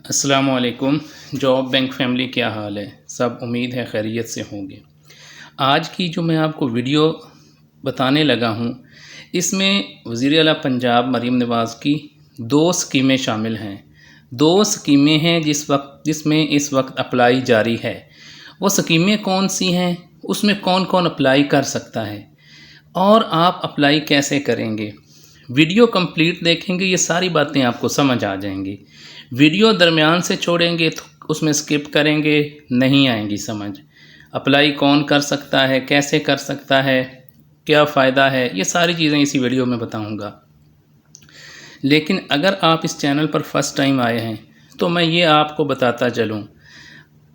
السلام علیکم job bank family, کیا حال ہے؟ سب امید ہے خیریت سے ہوں گے۔ آج کی جو میں آپ کو ویڈیو بتانے لگا ہوں، اس میں وزیر اعلیٰ پنجاب مریم نواز کی 2 اسکیمیں شامل ہیں۔ 2 اسکیمیں ہیں جس میں اس وقت اپلائی جاری ہے۔ وہ اسکیمیں کون سی ہیں، اس میں کون کون اپلائی کر سکتا ہے اور آپ اپلائی کیسے کریں گے؟ ویڈیو کمپلیٹ دیکھیں گے، یہ ساری باتیں آپ کو سمجھ آ جائیں گی۔ ویڈیو درمیان سے چھوڑیں گے تو اس میں سکپ کریں گے، نہیں آئیں گی سمجھ۔ اپلائی کون کر سکتا ہے، کیسے کر سکتا ہے، کیا فائدہ ہے، یہ ساری چیزیں اسی ویڈیو میں بتاؤں گا۔ لیکن اگر آپ اس چینل پر فرسٹ ٹائم آئے ہیں تو میں یہ آپ کو بتاتا چلوں،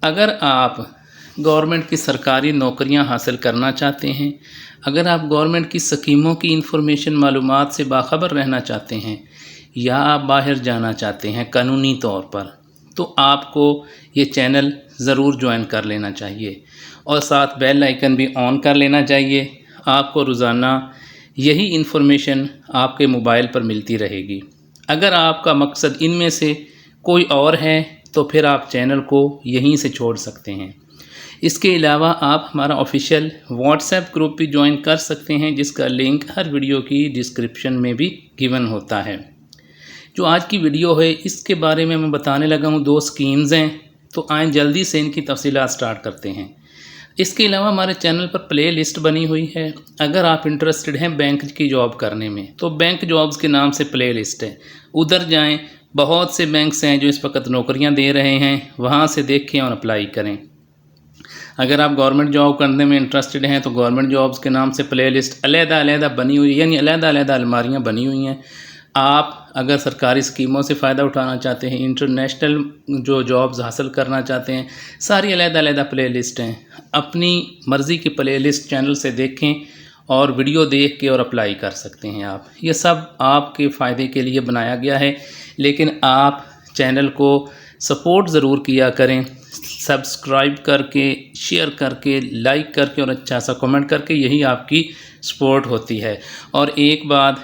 اگر آپ گورنمنٹ کی سرکاری نوکریاں حاصل کرنا چاہتے ہیں، اگر آپ گورنمنٹ کی سکیموں کی انفارمیشن معلومات سے باخبر رہنا چاہتے ہیں، یا آپ باہر جانا چاہتے ہیں قانونی طور پر، تو آپ کو یہ چینل ضرور جوائن کر لینا چاہیے اور ساتھ بیل آئیکن بھی آن کر لینا چاہیے۔ آپ کو روزانہ یہی انفارمیشن آپ کے موبائل پر ملتی رہے گی۔ اگر آپ کا مقصد ان میں سے کوئی اور ہے تو پھر آپ چینل کو یہیں سے چھوڑ سکتے ہیں۔ اس کے علاوہ آپ ہمارا آفیشیل واٹس ایپ گروپ بھی جوائن کر سکتے ہیں، جس کا لنک ہر ویڈیو کی ڈسکرپشن میں بھی گیون ہوتا ہے۔ جو آج کی ویڈیو ہے اس کے بارے میں بتانے لگا ہوں، 2 اسکیمز ہیں، تو آئیں جلدی سے ان کی تفصیلات سٹارٹ کرتے ہیں۔ اس کے علاوہ ہمارے چینل پر پلے لسٹ بنی ہوئی ہے، اگر آپ انٹرسٹڈ ہیں بینک کی جاب کرنے میں تو بینک جابز کے نام سے پلے لسٹ ہے، ادھر جائیں۔ بہت سے بینکس ہیں جو اس وقت نوکریاں دے رہے ہیں، وہاں سے دیکھیں اور اپلائی کریں۔ اگر آپ گورنمنٹ جاب کرنے میں انٹرسٹڈ ہیں تو گورنمنٹ جابز کے نام سے پلے لسٹ علیحدہ بنی ہوئی ہے، یعنی علیحدہ الماریاں بنی ہوئی ہیں۔ آپ اگر سرکاری اسکیموں سے فائدہ اٹھانا چاہتے ہیں، انٹرنیشنل جو جابز حاصل کرنا چاہتے ہیں، ساری علیحدہ پلے لسٹ ہیں۔ اپنی مرضی کی پلے لسٹ چینل سے دیکھیں اور ویڈیو دیکھ کے اور اپلائی کر سکتے ہیں۔ آپ یہ سب آپ کے فائدے کے لیے بنایا گیا ہے، لیکن آپ چینل کو سپورٹ ضرور کیا کریں، سبسکرائب کر کے، شیئر کر کے، لائک کر کے اور اچھا سا کمنٹ کر کے، یہی آپ کی سپورٹ ہوتی ہے۔ اور ایک بات،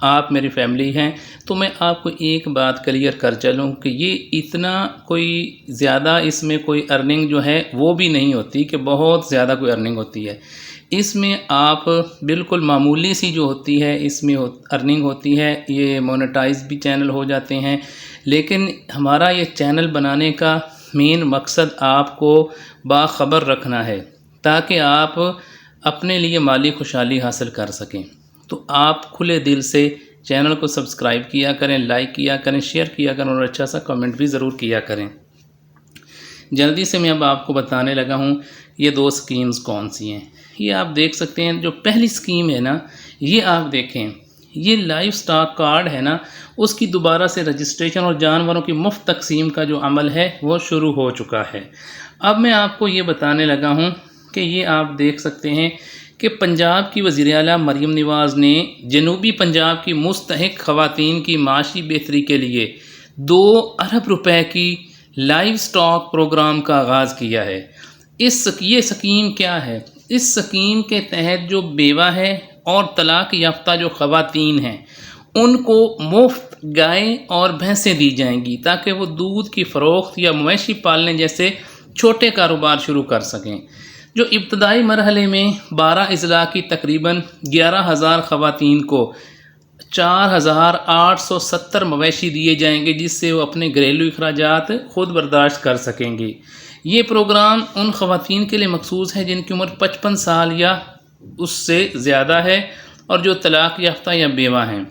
آپ میری فیملی ہیں تو میں آپ کو ایک بات کلیئر کر چلوں کہ یہ اتنا کوئی زیادہ اس میں کوئی ارننگ جو ہے وہ بھی نہیں ہوتی کہ بہت زیادہ کوئی ارننگ ہوتی ہے۔ اس میں آپ بالکل معمولی سی جو ہوتی ہے اس میں ارننگ ہوتی ہے، یہ مونیٹائز بھی چینل ہو جاتے ہیں۔ لیکن ہمارا یہ چینل بنانے کا مین مقصد آپ کو باخبر رکھنا ہے، تاکہ آپ اپنے لیے مالی خوشحالی حاصل کر سکیں۔ تو آپ کھلے دل سے چینل کو سبسکرائب کیا کریں، لائک کیا کریں، شیئر کیا کریں اور اچھا سا کمنٹ بھی ضرور کیا کریں۔ جلدی سے میں اب آپ کو بتانے لگا ہوں یہ 2 اسکیمز کون سی ہیں۔ یہ آپ دیکھ سکتے ہیں، جو پہلی اسکیم ہے نا، یہ آپ دیکھیں، یہ لائف سٹاک کارڈ ہے نا، اس کی دوبارہ سے رجسٹریشن اور جانوروں کی مفت تقسیم کا جو عمل ہے وہ شروع ہو چکا ہے۔ اب میں آپ کو یہ بتانے لگا ہوں کہ یہ آپ دیکھ سکتے ہیں کہ پنجاب کی وزیر اعلیٰ مریم نواز نے جنوبی پنجاب کی مستحق خواتین کی معاشی بہتری کے لیے 2 ارب روپے کی لائف سٹاک پروگرام کا آغاز کیا ہے۔ یہ سکیم کیا ہے؟ اس سکیم کے تحت جو بیوہ ہے اور طلاق یافتہ جو خواتین ہیں ان کو مفت گائے اور بھینسیں دی جائیں گی، تاکہ وہ دودھ کی فروخت یا مویشی پالنے جیسے چھوٹے کاروبار شروع کر سکیں۔ جو ابتدائی مرحلے میں 12 اضلاع کی تقریباً 11,000 خواتین کو 4,870 مویشی دیے جائیں گے، جس سے وہ اپنے گھریلو اخراجات خود برداشت کر سکیں گی۔ یہ پروگرام ان خواتین کے لیے مخصوص ہے جن کی عمر 55 سال یا اس سے زیادہ ہے اور جو طلاق یافتہ یا بیوہ ہیں۔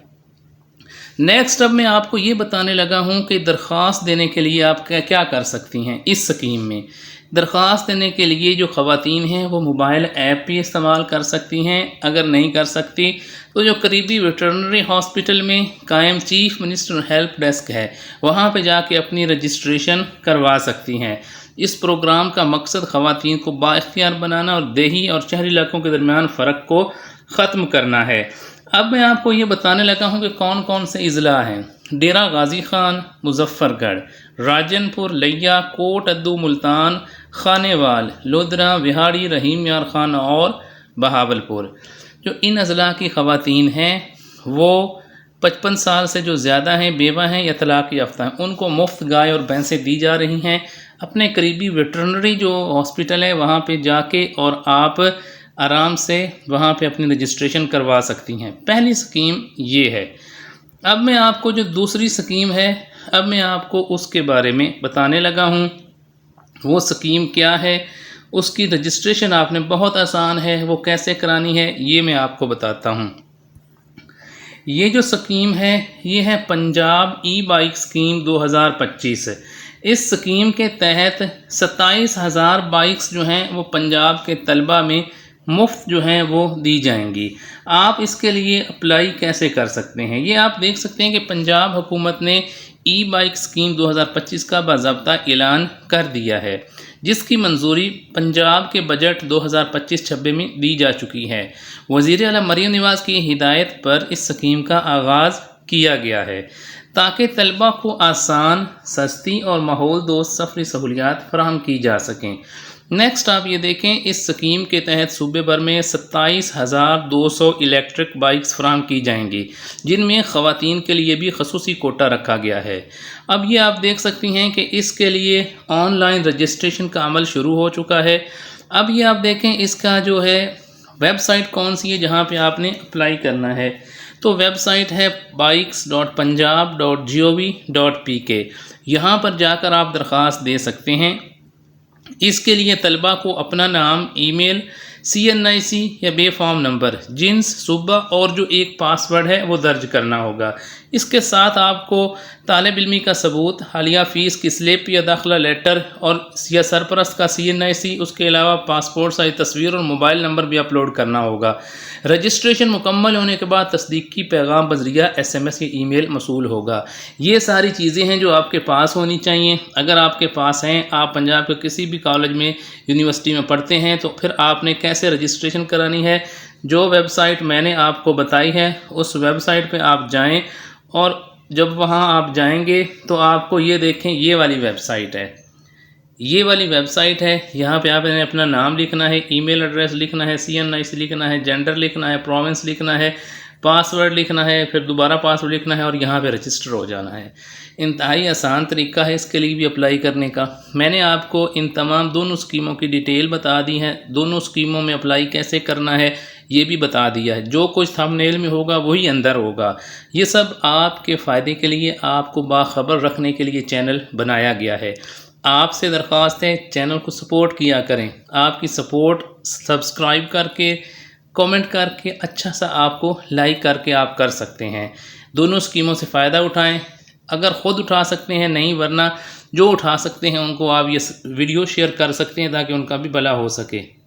نیکسٹ اب میں آپ کو یہ بتانے لگا ہوں کہ درخواست دینے کے لیے آپ کیا کر سکتی ہیں۔ اس سکیم میں درخواست دینے کے لیے جو خواتین ہیں وہ موبائل ایپ بھی استعمال کر سکتی ہیں، اگر نہیں کر سکتی تو جو قریبی ویٹرنری ہاسپٹل میں قائم چیف منسٹر ہیلپ ڈیسک ہے وہاں پہ جا کے اپنی رجسٹریشن کروا سکتی ہیں۔ اس پروگرام کا مقصد خواتین کو بااختیار بنانا اور دیہی اور شہری علاقوں کے درمیان فرق کو ختم کرنا ہے۔ اب میں آپ کو یہ بتانے لگا ہوں کہ کون کون سے اضلاع ہیں۔ ڈیرہ غازی خان، مظفر گڑھ، راجن پور، لیا، کوٹ ادو، ملتان، خانے وال، لودھرا، وہاڑی، رحیم یار خان اور بہاول پور۔ جو ان اضلاع کی خواتین ہیں وہ 55 سال سے جو زیادہ ہیں، بیوہ ہیں یا طلاق یافتہ ہیں، ان کو مفت گائے اور بھینسیں دی جا رہی ہیں۔ اپنے قریبی ویٹرنری جو ہاسپٹل ہے وہاں پہ جا کے اور آپ آرام سے وہاں پہ اپنی رجسٹریشن کروا سکتی ہیں۔ پہلی سکیم یہ ہے۔ اب میں آپ کو جو دوسری سکیم ہے، اب میں آپ کو اس کے بارے میں بتانے لگا ہوں۔ وہ سکیم کیا ہے، اس کی رجسٹریشن آپ نے بہت آسان ہے، وہ کیسے کرانی ہے یہ میں آپ کو بتاتا ہوں۔ یہ جو سکیم ہے یہ ہے پنجاب ای بائک سکیم 2025۔ اس سکیم کے تحت 27,000 بائکس جو ہیں وہ پنجاب کے طلبہ میں مفت جو ہیں وہ دی جائیں گی۔ آپ اس کے لیے اپلائی کیسے کر سکتے ہیں، یہ آپ دیکھ سکتے ہیں کہ پنجاب حکومت نے ای بائک سکیم 2025 کا باضابطہ اعلان کر دیا ہے، جس کی منظوری پنجاب کے بجٹ 2025-26 میں دی جا چکی ہے۔ وزیر اعلیٰ مریم نواز کی ہدایت پر اس سکیم کا آغاز کیا گیا ہے تاکہ طلبہ کو آسان، سستی اور ماحول دوست سفری سہولیات فراہم کی جا سکیں۔ نیکسٹ آپ یہ دیکھیں، اس سکیم کے تحت صوبے بھر میں 27,200 الیکٹرک بائکس فراہم کی جائیں گی، جن میں خواتین کے لیے بھی خصوصی کوٹا رکھا گیا ہے۔ اب یہ آپ دیکھ سکتی ہیں کہ اس کے لیے آن لائن رجسٹریشن کا عمل شروع ہو چکا ہے۔ اب یہ آپ دیکھیں اس کا جو ہے ویب سائٹ کون سی ہے جہاں پہ آپ نے اپلائی کرنا ہے، تو ویب سائٹ ہے bikes.punjab.gov.pk۔ یہاں پر جا کر آپ درخواست دے سکتے ہیں۔ اس کے لیے طلبہ کو اپنا نام، ای میل، CNIC یا بے فارم نمبر، جنس، صوبہ اور جو ایک پاسورڈ ہے وہ درج کرنا ہوگا۔ اس کے ساتھ آپ کو طالب علمی کا ثبوت، حالیہ فیس کی سلپ یا داخلہ لیٹر اور یا سرپرست کا CNIC، اس کے علاوہ پاسپورٹ سائز تصویر اور موبائل نمبر بھی اپلوڈ کرنا ہوگا۔ رجسٹریشن مکمل ہونے کے بعد تصدیقی پیغام بذریعہ SMS یا ای میل موصول ہوگا۔ یہ ساری چیزیں ہیں جو آپ کے پاس ہونی چاہیے۔ اگر آپ کے پاس ہیں، آپ پنجاب کے کسی بھی کالج میں، یونیورسٹی میں پڑھتے ہیں، تو پھر آپ نے کیسے رجسٹریشن کرانی ہے، جو ویب سائٹ میں نے آپ کو بتائی ہے اس ویب سائٹ پہ آپ جائیں، اور جب وہاں آپ جائیں گے تو آپ کو یہ دیکھیں یہ والی ویب سائٹ ہے، یہ والی ویب سائٹ ہے۔ یہاں پہ آپ نے اپنا نام لکھنا ہے، ای میل ایڈریس لکھنا ہے، CNIC لکھنا ہے، جینڈر لکھنا ہے، پروونس لکھنا ہے، پاسورڈ لکھنا ہے، پھر دوبارہ پاسورڈ لکھنا ہے اور یہاں پہ رجسٹر ہو جانا ہے۔ انتہائی آسان طریقہ ہے اس کے لیے بھی اپلائی کرنے کا۔ میں نے آپ کو ان تمام دونوں اسکیموں کی ڈیٹیل بتا دی ہے، دونوں اسکیموں میں اپلائی کیسے کرنا ہے یہ بھی بتا دیا ہے۔ جو کچھ تھمبنیل میں ہوگا وہی اندر ہوگا۔ یہ سب آپ کے فائدے کے لیے، آپ کو باخبر رکھنے کے لیے چینل بنایا گیا ہے۔ آپ سے درخواست ہے چینل کو سپورٹ کیا کریں۔ آپ کی سپورٹ سبسکرائب کر کے، کومنٹ کر کے، اچھا سا آپ کو لائک کر کے آپ کر سکتے ہیں۔ دونوں اسکیموں سے فائدہ اٹھائیں۔ اگر خود اٹھا سکتے ہیں نہیں، ورنہ جو اٹھا سکتے ہیں ان کو آپ یہ ویڈیو شیئر کر سکتے ہیں تاکہ ان کا بھی بھلا ہو سکے۔